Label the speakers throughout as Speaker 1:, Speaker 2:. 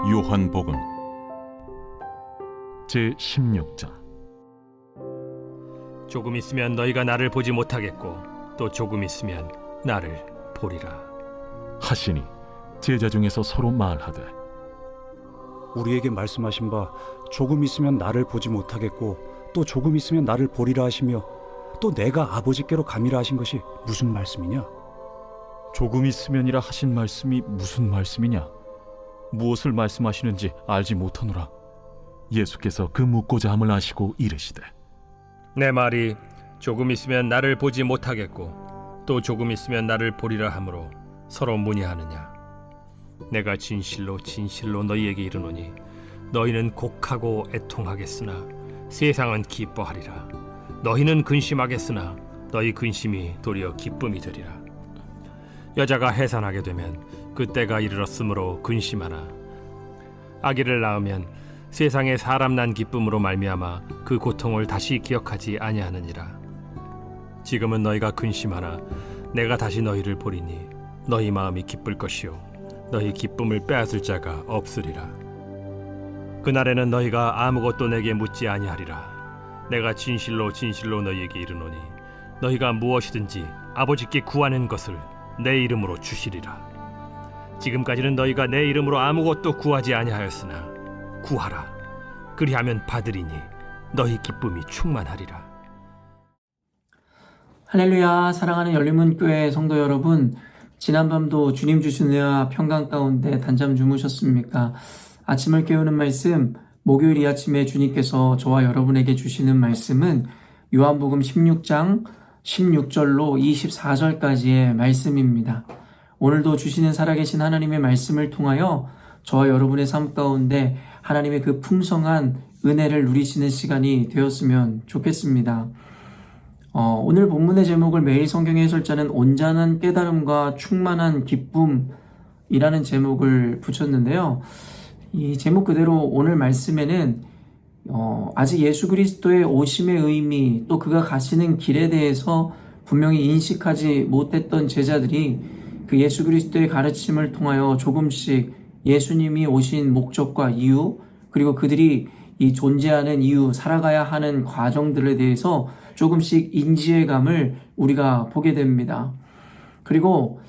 Speaker 1: 요한복음 제16장.
Speaker 2: 조금 있으면 너희가 나를 보지 못하겠고 또 조금 있으면 나를 보리라
Speaker 1: 하시니 제자 중에서 서로 말하되,
Speaker 3: 우리에게 말씀하신 바 조금 있으면 나를 보지 못하겠고 또 조금 있으면 나를 보리라 하시며 또 내가 아버지께로 가미라 하신 것이 무슨 말씀이냐?
Speaker 1: 조금 있으면이라 하신 말씀이 무슨 말씀이냐? 무엇을 말씀하시는지 알지 못하노라. 예수께서 그 묻고자 함을 아시고 이르시되,
Speaker 2: 내 말이 조금 있으면 나를 보지 못하겠고 또 조금 있으면 나를 보리라 하므로 서로 문의하느냐? 내가 진실로 진실로 너희에게 이르노니 너희는 곡하고 애통하겠으나 세상은 기뻐하리라. 너희는 근심하겠으나 너희 근심이 도리어 기쁨이 되리라. 여자가 해산하게 되면 그때가 이르렀으므로 근심하나 아기를 낳으면 세상에 사람 난 기쁨으로 말미암아 그 고통을 다시 기억하지 아니하느니라. 지금은 너희가 근심하나 내가 다시 너희를 보리니 너희 마음이 기쁠 것이요 너희 기쁨을 빼앗을 자가 없으리라. 그날에는 너희가 아무것도 내게 묻지 아니하리라. 내가 진실로 진실로 너희에게 이르노니 너희가 무엇이든지 아버지께 구하는 것을 내 이름으로 주시리라. 지금까지는 너희가 내 이름으로 아무것도 구하지 아니하였으나 구하라. 그리하면 받으리니 너희 기쁨이 충만하리라.
Speaker 4: 할렐루야. 사랑하는 열린문교회 성도 여러분, 지난밤도 주님 주신 은혜와 평강 가운데 단잠 주무셨습니까? 아침을 깨우는 말씀, 목요일 이 아침에 주님께서 저와 여러분에게 주시는 말씀은 요한복음 16장 16절로 24절까지의 말씀입니다. 오늘도 주시는 살아계신 하나님의 말씀을 통하여 저와 여러분의 삶 가운데 하나님의 그 풍성한 은혜를 누리시는 시간이 되었으면 좋겠습니다. 오늘 본문의 제목을 매일 성경의 해설자는 온전한 깨달음과 충만한 기쁨이라는 제목을 붙였는데요. 이 제목 그대로 오늘 말씀에는 아직 예수 그리스도의 오심의 의미, 또 그가 가시는 길에 대해서 분명히 인식하지 못했던 제자들이 그 예수 그리스도의 가르침을 통하여 조금씩 예수님이 오신 목적과 이유, 그리고 그들이 이 존재하는 이유, 살아가야 하는 과정들에 대해서 조금씩 인지해감을 우리가 보게 됩니다. 그리고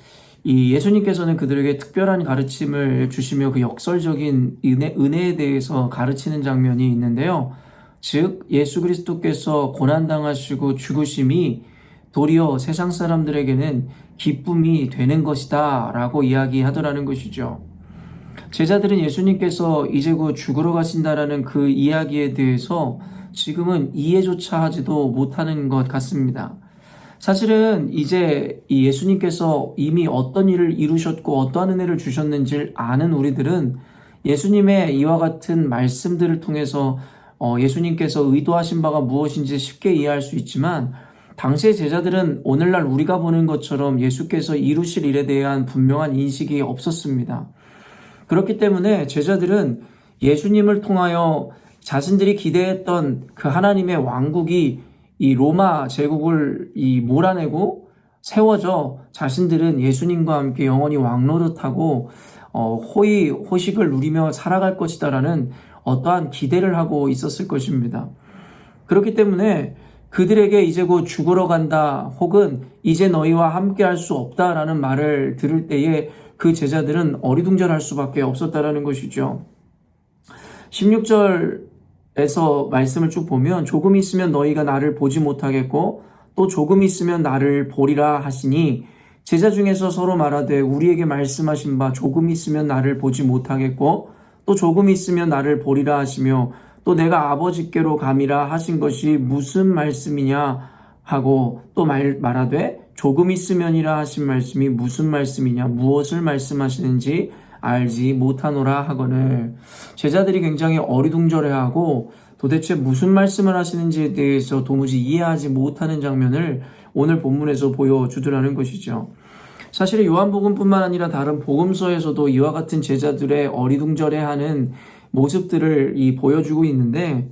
Speaker 4: 이 예수님께서는 그들에게 특별한 가르침을 주시며 그 역설적인 은혜에 대해서 가르치는 장면이 있는데요. 즉 예수 그리스도께서 고난당하시고 죽으심이 도리어 세상 사람들에게는 기쁨이 되는 것이다 라고 이야기하더라는 것이죠. 제자들은 예수님께서 이제 곧 죽으러 가신다라는 그 이야기에 대해서 지금은 이해조차 하지도 못하는 것 같습니다. 사실은 이제 이 예수님께서 이미 어떤 일을 이루셨고 어떠한 은혜를 주셨는지를 아는 우리들은 예수님의 이와 같은 말씀들을 통해서 예수님께서 의도하신 바가 무엇인지 쉽게 이해할 수 있지만, 당시의 제자들은 오늘날 우리가 보는 것처럼 예수께서 이루실 일에 대한 분명한 인식이 없었습니다. 그렇기 때문에 제자들은 예수님을 통하여 자신들이 기대했던 그 하나님의 왕국이 이 로마 제국을 몰아내고 세워져 자신들은 예수님과 함께 영원히 왕노릇하고 호의호식을 누리며 살아갈 것이다라는 어떠한 기대를 하고 있었을 것입니다. 그렇기 때문에 그들에게 이제 곧 죽으러 간다 혹은 이제 너희와 함께 할 수 없다라는 말을 들을 때에 그 제자들은 어리둥절할 수밖에 없었다라는 것이죠. 16절에서 말씀을 쭉 보면 조금 있으면 너희가 나를 보지 못하겠고 또 조금 있으면 나를 보리라 하시니 제자 중에서 서로 말하되 우리에게 말씀하신 바 조금 있으면 나를 보지 못하겠고 또 조금 있으면 나를 보리라 하시며 또 내가 아버지께로 가미라 하신 것이 무슨 말씀이냐 하고 또 말하되 조금 있으면이라 하신 말씀이 무슨 말씀이냐, 무엇을 말씀하시는지 알지 못하노라 하거늘. 제자들이 굉장히 어리둥절해하고 도대체 무슨 말씀을 하시는지에 대해서 도무지 이해하지 못하는 장면을 오늘 본문에서 보여주더라는 것이죠. 사실 요한복음뿐만 아니라 다른 복음서에서도 이와 같은 제자들의 어리둥절해하는 모습들을 보여주고 있는데,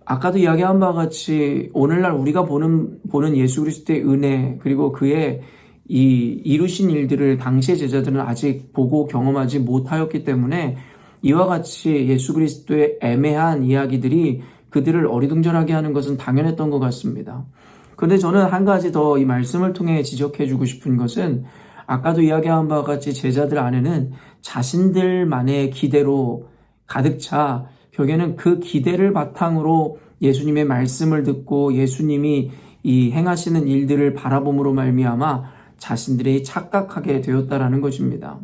Speaker 4: 아까도 이야기한 바와 같이 오늘날 우리가 보는 예수 그리스도의 은혜, 그리고 그의 이 이루신 일들을 당시의 제자들은 아직 보고 경험하지 못하였기 때문에 이와 같이 예수 그리스도의 애매한 이야기들이 그들을 어리둥절하게 하는 것은 당연했던 것 같습니다. 그런데 저는 한 가지 더 이 말씀을 통해 지적해주고 싶은 것은 아까도 이야기한 바와 같이 제자들 안에는 자신들만의 기대로 가득 차 결국에는 그 기대를 바탕으로 예수님의 말씀을 듣고 예수님이 이 행하시는 일들을 바라봄으로 말미암아 자신들이 착각하게 되었다라는 것입니다.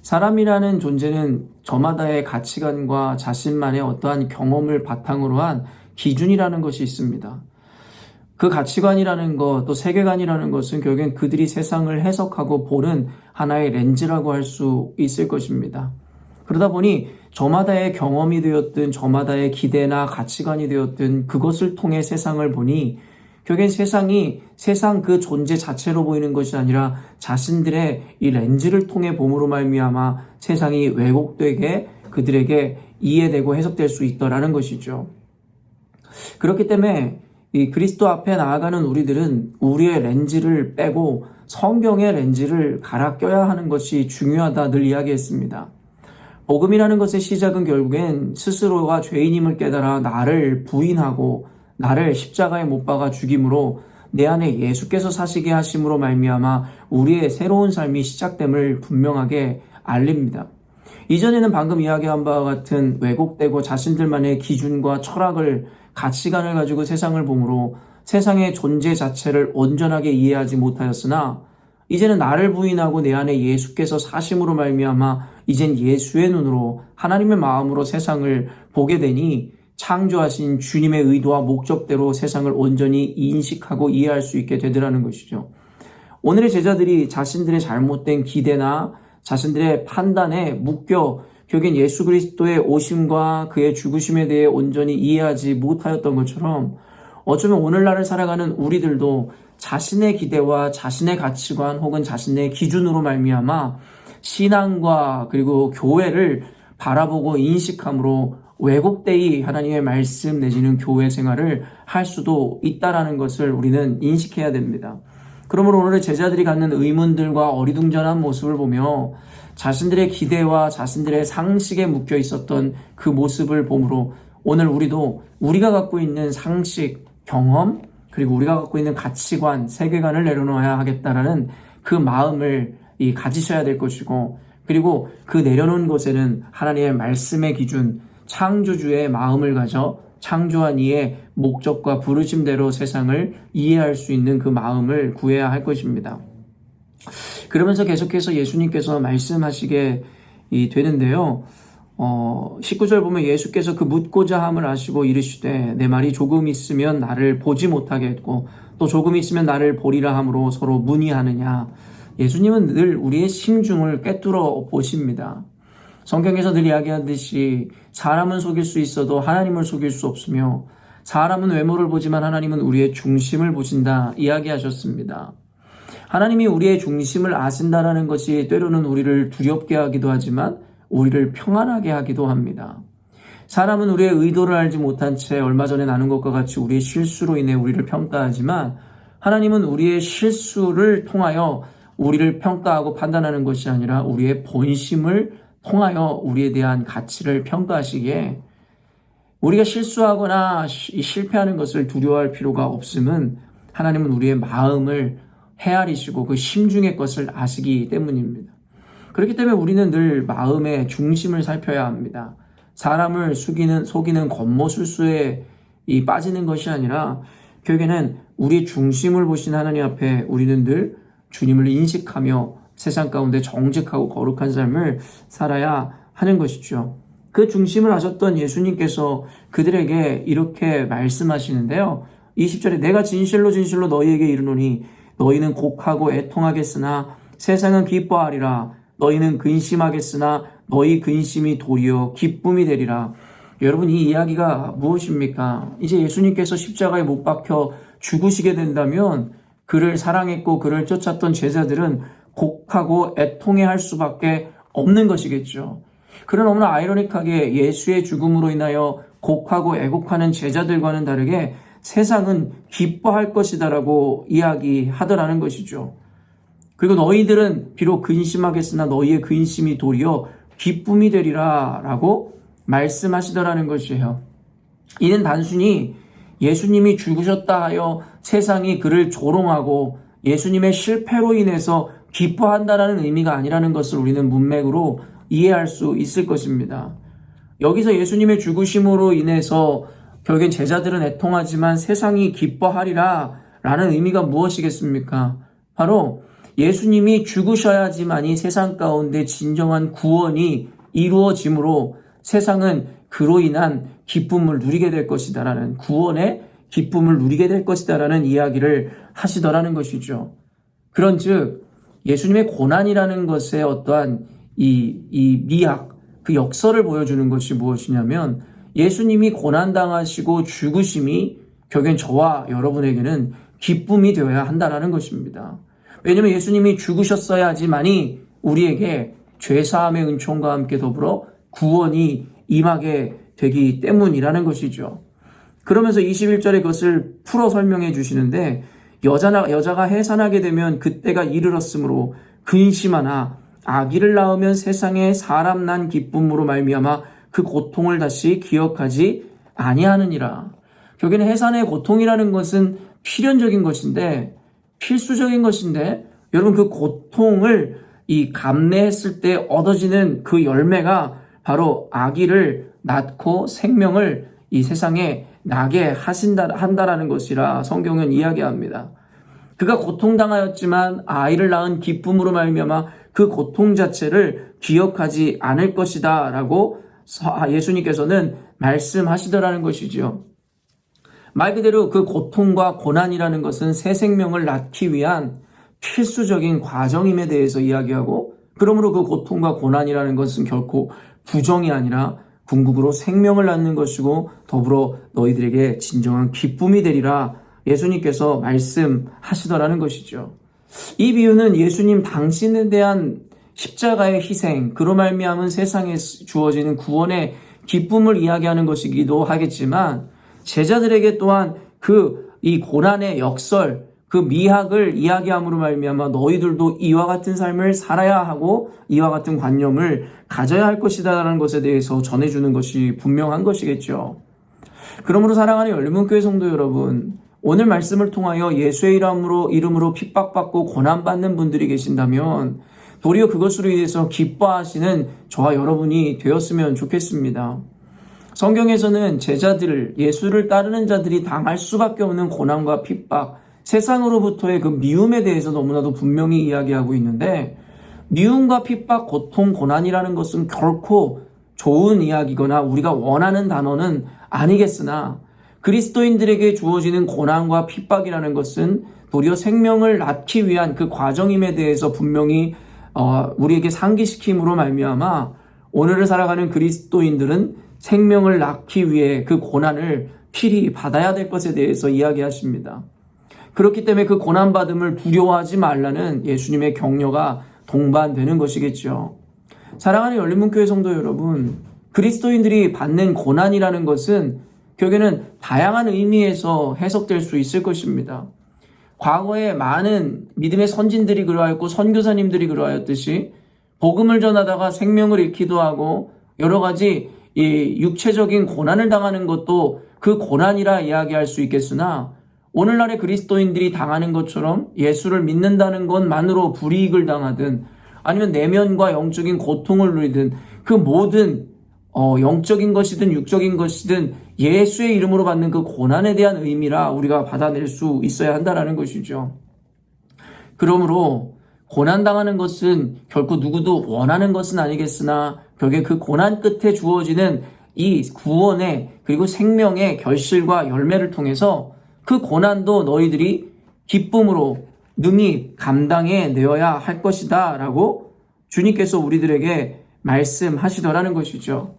Speaker 4: 사람이라는 존재는 저마다의 가치관과 자신만의 어떠한 경험을 바탕으로 한 기준이라는 것이 있습니다. 그 가치관이라는 것, 또 세계관이라는 것은 결국엔 그들이 세상을 해석하고 보는 하나의 렌즈라고 할 수 있을 것입니다. 그러다 보니 저마다의 경험이 되었든 저마다의 기대나 가치관이 되었든 그것을 통해 세상을 보니 결국엔 세상이 세상 그 존재 자체로 보이는 것이 아니라 자신들의 이 렌즈를 통해 봄으로 말미암아 세상이 왜곡되게 그들에게 이해되고 해석될 수 있더라는 것이죠. 그렇기 때문에 이 그리스도 앞에 나아가는 우리들은 우리의 렌즈를 빼고 성경의 렌즈를 갈아 껴야 하는 것이 중요하다 늘 이야기했습니다. 복음이라는 것의 시작은 결국엔 스스로가 죄인임을 깨달아 나를 부인하고 나를 십자가에 못 박아 죽임으로 내 안에 예수께서 사시게 하심으로 말미암아 우리의 새로운 삶이 시작됨을 분명하게 알립니다. 이전에는 방금 이야기한 바와 같은 왜곡되고 자신들만의 기준과 철학을 가치관을 가지고 세상을 보므로 세상의 존재 자체를 온전하게 이해하지 못하였으나 이제는 나를 부인하고 내 안에 예수께서 사심으로 말미암아 이젠 예수의 눈으로 하나님의 마음으로 세상을 보게 되니 창조하신 주님의 의도와 목적대로 세상을 온전히 인식하고 이해할 수 있게 되더라는 것이죠. 오늘의 제자들이 자신들의 잘못된 기대나 자신들의 판단에 묶여 결국엔 예수 그리스도의 오심과 그의 죽으심에 대해 온전히 이해하지 못하였던 것처럼 어쩌면 오늘날을 살아가는 우리들도 자신의 기대와 자신의 가치관 혹은 자신의 기준으로 말미암아 신앙과 그리고 교회를 바라보고 인식함으로 왜곡되이 하나님의 말씀 내지는 교회 생활을 할 수도 있다라는 것을 우리는 인식해야 됩니다. 그러므로 오늘의 제자들이 갖는 의문들과 어리둥절한 모습을 보며 자신들의 기대와 자신들의 상식에 묶여 있었던 그 모습을 보므로 오늘 우리도 우리가 갖고 있는 상식, 경험, 그리고 우리가 갖고 있는 가치관, 세계관을 내려놓아야 하겠다라는 그 마음을 가지셔야 될 것이고 그리고 그 내려놓은 곳에는 하나님의 말씀의 기준, 창조주의 마음을 가져 창조한 이의 목적과 부르심대로 세상을 이해할 수 있는 그 마음을 구해야 할 것입니다. 그러면서 계속해서 예수님께서 말씀하시게 되는데요. 19절 보면 예수께서 그 묻고자 함을 아시고 이르시되 내 말이 조금 있으면 나를 보지 못하겠고 또 조금 있으면 나를 보리라 함으로 서로 문의하느냐. 예수님은 늘 우리의 심중을 꿰뚫어 보십니다. 성경에서 늘 이야기하듯이 사람은 속일 수 있어도 하나님을 속일 수 없으며 사람은 외모를 보지만 하나님은 우리의 중심을 보신다 이야기하셨습니다. 하나님이 우리의 중심을 아신다라는 것이 때로는 우리를 두렵게 하기도 하지만 우리를 평안하게 하기도 합니다. 사람은 우리의 의도를 알지 못한 채 얼마 전에 나눈 것과 같이 우리의 실수로 인해 우리를 평가하지만 하나님은 우리의 실수를 통하여 우리를 평가하고 판단하는 것이 아니라 우리의 본심을 통하여 우리에 대한 가치를 평가하시기에 우리가 실수하거나 실패하는 것을 두려워할 필요가 없음은 하나님은 우리의 마음을 헤아리시고 그 심중의 것을 아시기 때문입니다. 그렇기 때문에 우리는 늘 마음의 중심을 살펴야 합니다. 사람을 속이는 겉모술수에 빠지는 것이 아니라 결국에는 우리 중심을 보신 하나님 앞에 우리는 늘 주님을 인식하며 세상 가운데 정직하고 거룩한 삶을 살아야 하는 것이죠. 그 중심을 아셨던 예수님께서 그들에게 이렇게 말씀하시는데요. 20절에 내가 진실로 진실로 너희에게 이르노니 너희는 곡하고 애통하겠으나 세상은 기뻐하리라. 너희는 근심하겠으나 너희 근심이 도리어 기쁨이 되리라. 여러분 이 이야기가 무엇입니까? 이제 예수님께서 십자가에 못 박혀 죽으시게 된다면 그를 사랑했고 그를 쫓았던 제자들은 곡하고 애통해할 수밖에 없는 것이겠죠. 그러나 너무나 아이러닉하게 예수의 죽음으로 인하여 곡하고 애곡하는 제자들과는 다르게 세상은 기뻐할 것이다라고 이야기하더라는 것이죠. 그리고 너희들은 비록 근심하겠으나 너희의 근심이 도리어 기쁨이 되리라 라고 말씀하시더라는 것이에요. 이는 단순히 예수님이 죽으셨다 하여 세상이 그를 조롱하고 예수님의 실패로 인해서 기뻐한다라는 의미가 아니라는 것을 우리는 문맥으로 이해할 수 있을 것입니다. 여기서 예수님의 죽으심으로 인해서 결국엔 제자들은 애통하지만 세상이 기뻐하리라 라는 의미가 무엇이겠습니까? 바로 예수님이 죽으셔야지만이 세상 가운데 진정한 구원이 이루어지므로 세상은 그로 인한 기쁨을 누리게 될 것이다 라는, 구원의 기쁨을 누리게 될 것이다 라는 이야기를 하시더라는 것이죠. 그런즉 예수님의 고난이라는 것의 어떠한 이 미학, 그 역설을 보여주는 것이 무엇이냐면 예수님이 고난당하시고 죽으심이 결국엔 저와 여러분에게는 기쁨이 되어야 한다는 것입니다. 왜냐하면 예수님이 죽으셨어야지만이 우리에게 죄사함의 은총과 함께 더불어 구원이 임하게 되기 때문이라는 것이죠. 그러면서 21절에 그것을 풀어 설명해 주시는데 여자가 해산하게 되면 그때가 이르렀으므로 근심하나 아기를 낳으면 세상에 사람 난 기쁨으로 말미암아 그 고통을 다시 기억하지 아니하느니라. 결국에는 해산의 고통이라는 것은 필연적인 것인데, 필수적인 것인데, 여러분 그 고통을 감내했을 때 얻어지는 그 열매가 바로 아기를 낳고 생명을 이 세상에 나게 한다라는 것이라 성경은 이야기합니다. 그가 고통당하였지만 아이를 낳은 기쁨으로 말미암아 그 고통 자체를 기억하지 않을 것이다 라고 예수님께서는 말씀하시더라는 것이죠. 말 그대로 그 고통과 고난이라는 것은 새 생명을 낳기 위한 필수적인 과정임에 대해서 이야기하고, 그러므로 그 고통과 고난이라는 것은 결코 부정이 아니라 궁극으로 생명을 낳는 것이고 더불어 너희들에게 진정한 기쁨이 되리라 예수님께서 말씀하시더라는 것이죠. 이 비유는 예수님 당신에 대한 십자가의 희생, 그로 말미암은 세상에 주어지는 구원의 기쁨을 이야기하는 것이기도 하겠지만 제자들에게 또한 이 고난의 역설, 그 미학을 이야기함으로 말미암아 너희들도 이와 같은 삶을 살아야 하고 이와 같은 관념을 가져야 할 것이다라는 것에 대해서 전해주는 것이 분명한 것이겠죠. 그러므로 사랑하는 열린문교회 성도 여러분, 오늘 말씀을 통하여 예수의 이름으로 핍박받고 고난받는 분들이 계신다면 도리어 그것으로 인해서 기뻐하시는 저와 여러분이 되었으면 좋겠습니다. 성경에서는 예수를 따르는 자들이 당할 수밖에 없는 고난과 핍박, 세상으로부터의 그 미움에 대해서 너무나도 분명히 이야기하고 있는데, 미움과 핍박, 고통, 고난이라는 것은 결코 좋은 이야기거나 우리가 원하는 단어는 아니겠으나 그리스도인들에게 주어지는 고난과 핍박이라는 것은 도리어 생명을 낳기 위한 그 과정임에 대해서 분명히 우리에게 상기시킴으로 말미암아 오늘을 살아가는 그리스도인들은 생명을 낳기 위해 그 고난을 필히 받아야 될 것에 대해서 이야기하십니다. 그렇기 때문에 그 고난받음을 두려워하지 말라는 예수님의 격려가 동반되는 것이겠죠. 사랑하는 열린문교회 성도 여러분, 그리스도인들이 받는 고난이라는 것은 결국에는 다양한 의미에서 해석될 수 있을 것입니다. 과거에 많은 믿음의 선진들이 그러하였고 선교사님들이 그러하였듯이 복음을 전하다가 생명을 잃기도 하고 여러 가지 육체적인 고난을 당하는 것도 그 고난이라 이야기할 수 있겠으나, 오늘날의 그리스도인들이 당하는 것처럼 예수를 믿는다는 것만으로 불이익을 당하든 아니면 내면과 영적인 고통을 누리든 그 모든 영적인 것이든 육적인 것이든 예수의 이름으로 받는 그 고난에 대한 의미라 우리가 받아낼 수 있어야 한다는 것이죠. 그러므로 고난당하는 것은 결코 누구도 원하는 것은 아니겠으나 결국에 그 고난 끝에 주어지는 이 구원의 그리고 생명의 결실과 열매를 통해서 그 고난도 너희들이 기쁨으로 능히 감당해 내어야 할 것이다 라고 주님께서 우리들에게 말씀하시더라는 것이죠.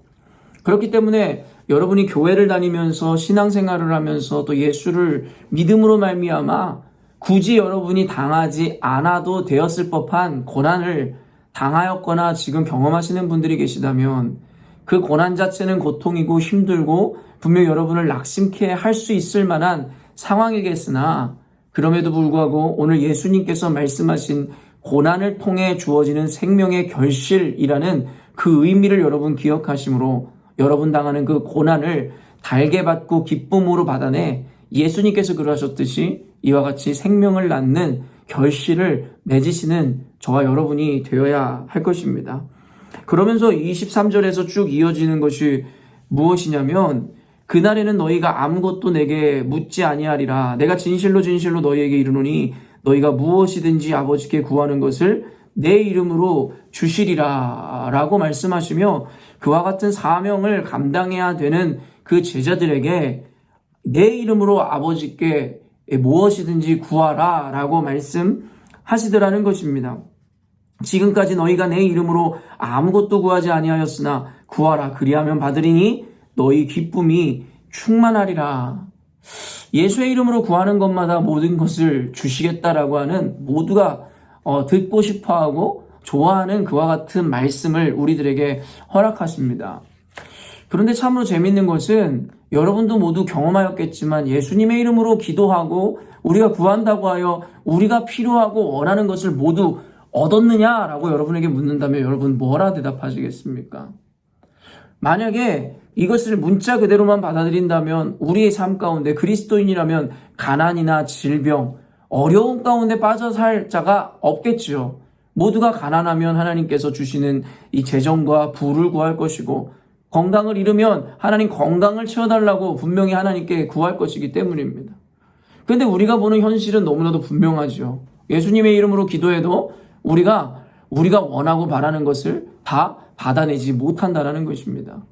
Speaker 4: 그렇기 때문에 여러분이 교회를 다니면서 신앙생활을 하면서 또 예수를 믿음으로 말미암아 굳이 여러분이 당하지 않아도 되었을 법한 고난을 당하였거나 지금 경험하시는 분들이 계시다면 그 고난 자체는 고통이고 힘들고 분명 여러분을 낙심케 할 수 있을 만한 상황이겠으나 그럼에도 불구하고 오늘 예수님께서 말씀하신 고난을 통해 주어지는 생명의 결실이라는 그 의미를 여러분 기억하심으로 여러분 당하는 그 고난을 달게 받고 기쁨으로 받아내 예수님께서 그러하셨듯이 이와 같이 생명을 낳는 결실을 맺으시는 저와 여러분이 되어야 할 것입니다. 그러면서 23절에서 쭉 이어지는 것이 무엇이냐면 그날에는 너희가 아무것도 내게 묻지 아니하리라. 내가 진실로 진실로 너희에게 이르노니 너희가 무엇이든지 아버지께 구하는 것을 내 이름으로 주시리라 라고 말씀하시며 그와 같은 사명을 감당해야 되는 그 제자들에게 내 이름으로 아버지께 무엇이든지 구하라 라고 말씀하시더라는 것입니다. 지금까지 너희가 내 이름으로 아무것도 구하지 아니하였으나 구하라 그리하면 받으리니 너희 기쁨이 충만하리라. 예수의 이름으로 구하는 것마다 모든 것을 주시겠다라고 하는 모두가 듣고 싶어하고 좋아하는 그와 같은 말씀을 우리들에게 허락하십니다. 그런데 참으로 재밌는 것은 여러분도 모두 경험하였겠지만 예수님의 이름으로 기도하고 우리가 구한다고 하여 우리가 필요하고 원하는 것을 모두 얻었느냐라고 여러분에게 묻는다면 여러분 뭐라 대답하시겠습니까? 만약에 이것을 문자 그대로만 받아들인다면 우리의 삶 가운데 그리스도인이라면 가난이나 질병, 어려움 가운데 빠져 살 자가 없겠지요. 모두가 가난하면 하나님께서 주시는 이 재정과 부를 구할 것이고 건강을 잃으면 하나님 건강을 채워달라고 분명히 하나님께 구할 것이기 때문입니다. 그런데 우리가 보는 현실은 너무나도 분명하죠. 예수님의 이름으로 기도해도 우리가 원하고 바라는 것을 다 받아내지 못한다라는 것입니다.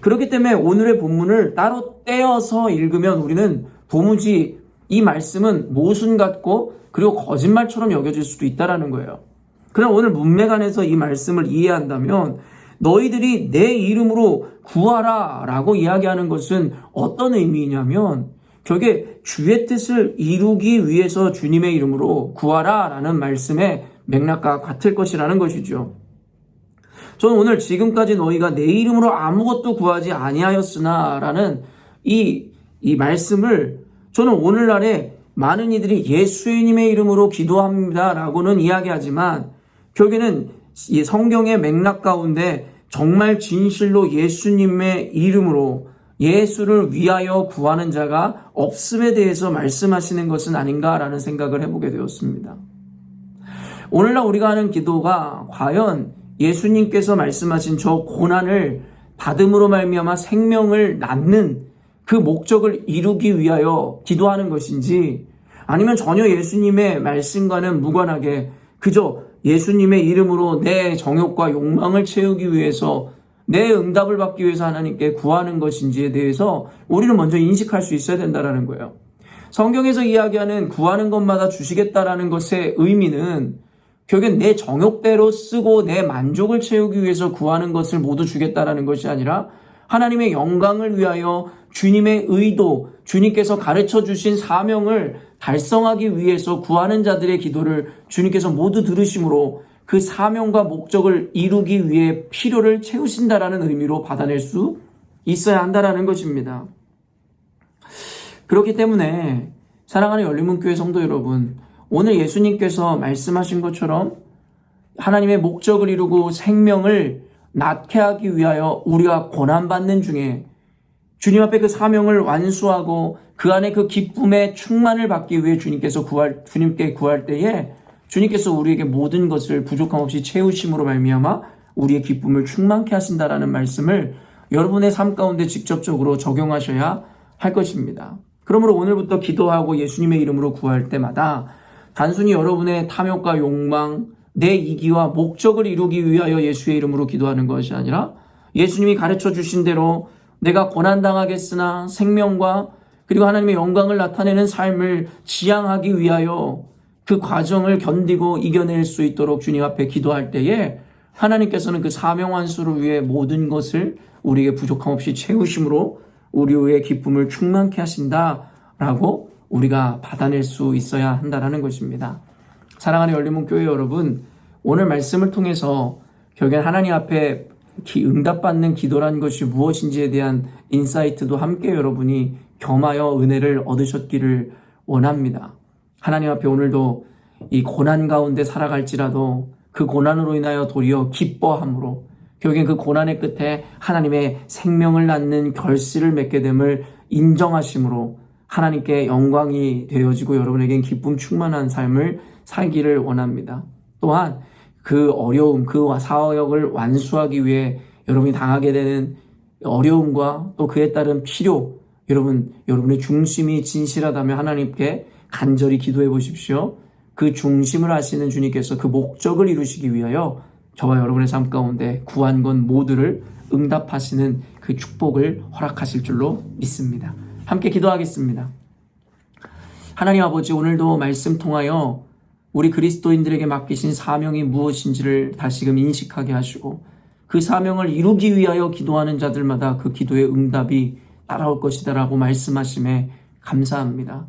Speaker 4: 그렇기 때문에 오늘의 본문을 따로 떼어서 읽으면 우리는 도무지 이 말씀은 모순 같고 그리고 거짓말처럼 여겨질 수도 있다라는 거예요. 그러나 오늘 문맥 안에서 이 말씀을 이해한다면 너희들이 내 이름으로 구하라 라고 이야기하는 것은 어떤 의미냐면 결국에 주의 뜻을 이루기 위해서 주님의 이름으로 구하라 라는 말씀의 맥락과 같을 것이라는 것이죠. 저는 오늘 지금까지 너희가 내 이름으로 아무것도 구하지 아니하였으나 라는 이 말씀을 저는 오늘날에 많은 이들이 예수님의 이름으로 기도합니다 라고는 이야기하지만 결국에는 이 성경의 맥락 가운데 정말 진실로 예수님의 이름으로 예수를 위하여 구하는 자가 없음에 대해서 말씀하시는 것은 아닌가라는 생각을 해보게 되었습니다. 오늘날 우리가 하는 기도가 과연 예수님께서 말씀하신 저 고난을 받음으로 말미암아 생명을 낳는 그 목적을 이루기 위하여 기도하는 것인지 아니면 전혀 예수님의 말씀과는 무관하게 그저 예수님의 이름으로 내 정욕과 욕망을 채우기 위해서 내 응답을 받기 위해서 하나님께 구하는 것인지에 대해서 우리는 먼저 인식할 수 있어야 된다는 거예요. 성경에서 이야기하는 구하는 것마다 주시겠다라는 것의 의미는 결국엔 내 정욕대로 쓰고 내 만족을 채우기 위해서 구하는 것을 모두 주겠다라는 것이 아니라 하나님의 영광을 위하여 주님의 의도, 주님께서 가르쳐 주신 사명을 달성하기 위해서 구하는 자들의 기도를 주님께서 모두 들으심으로 그 사명과 목적을 이루기 위해 필요를 채우신다라는 의미로 받아낼 수 있어야 한다라는 것입니다. 그렇기 때문에 사랑하는 열린문교회 성도 여러분, 오늘 예수님께서 말씀하신 것처럼 하나님의 목적을 이루고 생명을 낳게 하기 위하여 우리가 고난받는 중에 주님 앞에 그 사명을 완수하고 그 안에 그 기쁨의 충만을 받기 위해 주님께 구할 때에 주님께서 우리에게 모든 것을 부족함 없이 채우심으로 말미암아 우리의 기쁨을 충만케 하신다라는 말씀을 여러분의 삶 가운데 직접적으로 적용하셔야 할 것입니다. 그러므로 오늘부터 기도하고 예수님의 이름으로 구할 때마다 단순히 여러분의 탐욕과 욕망, 내 이기와 목적을 이루기 위하여 예수의 이름으로 기도하는 것이 아니라 예수님이 가르쳐 주신 대로 내가 고난당하겠으나 생명과 그리고 하나님의 영광을 나타내는 삶을 지향하기 위하여 그 과정을 견디고 이겨낼 수 있도록 주님 앞에 기도할 때에 하나님께서는 그 사명 완수를 위해 모든 것을 우리에게 부족함 없이 채우심으로 우리의 기쁨을 충만케 하신다라고 우리가 받아낼 수 있어야 한다는 것입니다. 사랑하는 열린문교회 여러분, 오늘 말씀을 통해서 결국엔 하나님 앞에 응답받는 기도란 것이 무엇인지에 대한 인사이트도 함께 여러분이 겸하여 은혜를 얻으셨기를 원합니다. 하나님 앞에 오늘도 이 고난 가운데 살아갈지라도 그 고난으로 인하여 도리어 기뻐함으로 결국엔 그 고난의 끝에 하나님의 생명을 낳는 결실을 맺게 됨을 인정하심으로 하나님께 영광이 되어지고 여러분에겐 기쁨 충만한 삶을 살기를 원합니다. 또한 그 어려움, 그 사역을 완수하기 위해 여러분이 당하게 되는 어려움과 또 그에 따른 필요, 여러분의 중심이 진실하다면 하나님께 간절히 기도해 보십시오. 그 중심을 아시는 주님께서 그 목적을 이루시기 위하여 저와 여러분의 삶 가운데 구한 것 모두를 응답하시는 그 축복을 허락하실 줄로 믿습니다. 함께 기도하겠습니다. 하나님 아버지, 오늘도 말씀 통하여 우리 그리스도인들에게 맡기신 사명이 무엇인지를 다시금 인식하게 하시고 그 사명을 이루기 위하여 기도하는 자들마다 그 기도의 응답이 따라올 것이다라고 말씀하심에 감사합니다.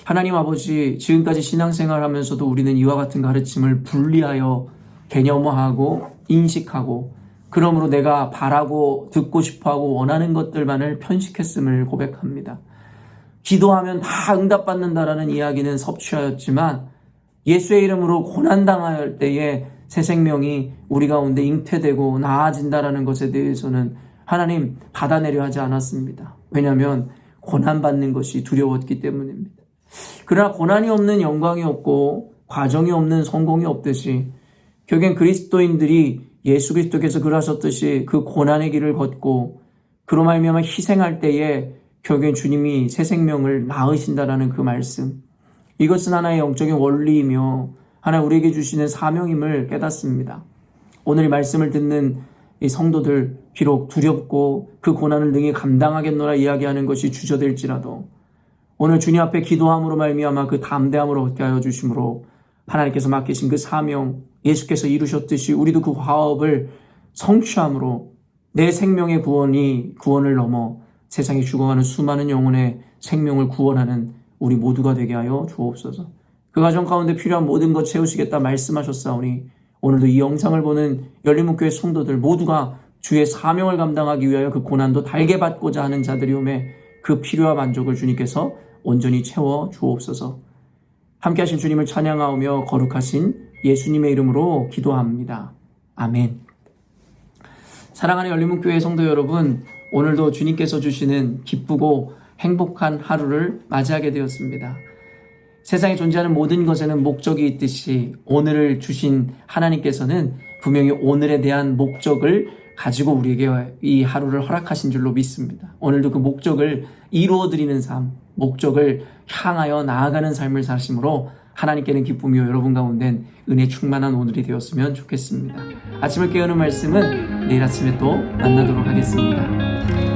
Speaker 4: 하나님 아버지, 지금까지 신앙생활하면서도 우리는 이와 같은 가르침을 분리하여 개념화하고 인식하고 그러므로 내가 바라고 듣고 싶어하고 원하는 것들만을 편식했음을 고백합니다. 기도하면 다 응답받는다라는 이야기는 섭취하였지만 예수의 이름으로 고난당할 때에 새 생명이 우리 가운데 잉태되고 나아진다라는 것에 대해서는 하나님 받아내려 하지 않았습니다. 왜냐하면 고난받는 것이 두려웠기 때문입니다. 그러나 고난이 없는 영광이 없고 과정이 없는 성공이 없듯이 결국엔 그리스도인들이 예수 그리스도께서 그러하셨듯이 그 고난의 길을 걷고 그로 말미암아 희생할 때에 결국엔 주님이 새 생명을 낳으신다라는 그 말씀, 이것은 하나의 영적인 원리이며 하나님 우리에게 주시는 사명임을 깨닫습니다. 오늘 이 말씀을 듣는 이 성도들, 비록 두렵고 그 고난을 능히 감당하겠노라 이야기하는 것이 주저될지라도 오늘 주님 앞에 기도함으로 말미암아 그 담대함을 얻게 하여 주심으로 하나님께서 맡기신 그 사명, 예수께서 이루셨듯이 우리도 그 화업을 성취함으로 내 생명의 구원을 넘어 세상에 죽어가는 수많은 영혼의 생명을 구원하는 우리 모두가 되게 하여 주옵소서. 그 과정 가운데 필요한 모든 것 채우시겠다 말씀하셨사오니 오늘도 이 영상을 보는 열린문교회 성도들 모두가 주의 사명을 감당하기 위하여 그 고난도 달게 받고자 하는 자들이오매 그 필요와 만족을 주님께서 온전히 채워 주옵소서. 함께 하신 주님을 찬양하오며 거룩하신 예수님의 이름으로 기도합니다. 아멘. 사랑하는 열린문교회 성도 여러분, 오늘도 주님께서 주시는 기쁘고 행복한 하루를 맞이하게 되었습니다. 세상에 존재하는 모든 것에는 목적이 있듯이 오늘을 주신 하나님께서는 분명히 오늘에 대한 목적을 가지고 우리에게 이 하루를 허락하신 줄로 믿습니다. 오늘도 그 목적을 이루어드리는 삶, 목적을 향하여 나아가는 삶을 사심으로 하나님께는 기쁨이요 여러분 가운데는 은혜 충만한 오늘이 되었으면 좋겠습니다. 아침을 깨우는 말씀은 내일 아침에 또 만나도록 하겠습니다.